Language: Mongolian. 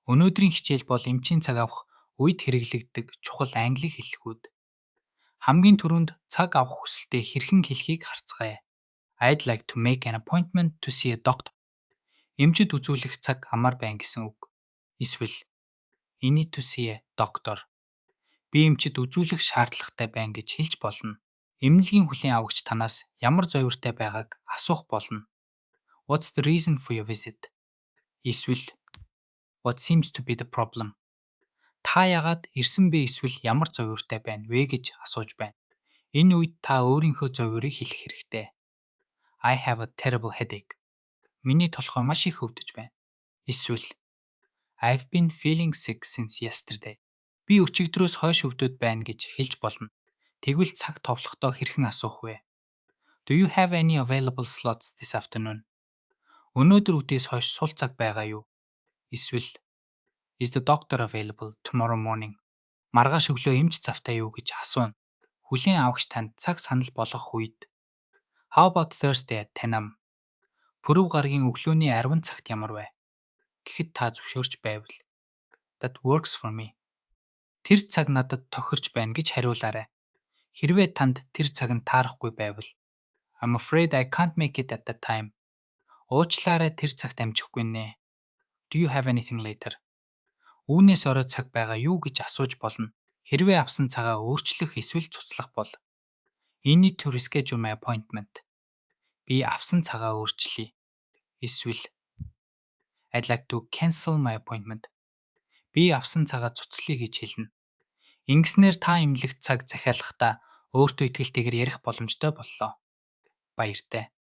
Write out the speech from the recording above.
Өнөөдрийн хичээл бол эмчийн цаг авах үед хэрэглэгддэг чухал англи хэллэгүүд. Хамгийн түрүүнд цаг авах хүсэлтэд хэрхэн хэлхийг харцгаая. I'd like to make an appointment to see a doctor. Эмчэд үзүүлэх цаг амар байна гэсэн үг. Эсвэл I need to see a doctor. Би эмчэд үзүүлэх шаардлагатай байна гэж хэлж болно. Эмнэлгийн хүлээн авагч танаас ямар зовиртой байгааг асуух болно. What's the reason for your visit? Эсвэл What seems to be the problem? Та яагаад ирсэн бэ эсвэл ямар зовиртой байна вэ гэж асууж байна. Энэ үед та өөрийнхөө зовирыг хэлэх хэрэгтэй. I have a terrible headache. Миний толгой маш их өвдөж байна. Эсвэл I've been feeling sick since yesterday. Би өчигдрөөс хойш өвдөд байна гэж хэлж болно. Тэгвэл цаг товлохдоо хэрхэн асуух вэ? Do you have any available slots this afternoon? Өнөөдөр үдээс хойш сул цаг байгаа юу? Эсвэл Is the doctor available tomorrow morning? Маргааш өглөө эмч завтай юу гэж асууна. Хүлээн авагч танд цаг санал болгох үед How about Thursday at 10 am? Пүрэв гарагийн өглөөний 10 цагт ямар вэ? Гэхэд та зөвшөөрч байвал That works for me. Тэр цаг надад тохирч байна гэж хариулаарай. Хэрвээ танд тэр цаг нь таарахгүй байвал I'm afraid I can't make it at that time. Уучлаарай тэр цагт амжихгүй нэ. Do you have anything later? Үүнээс орой цаг байгаа юу гэж асууж болно. Хэрвээ авсан цагаа өөрчлөх эсвэл цуцлах бол I need to reschedule my appointment. Би авсан цагаа өөрчлөе. Эсвэл I'd like to cancel my appointment. Би авсан цагаа цуцлая гэж хэлнэ. Ингэснээр та эмнэлэгт цаг захиалахдаа өөртөө итгэлтэйгээр ярих боломжтой боллоо. Баяртай.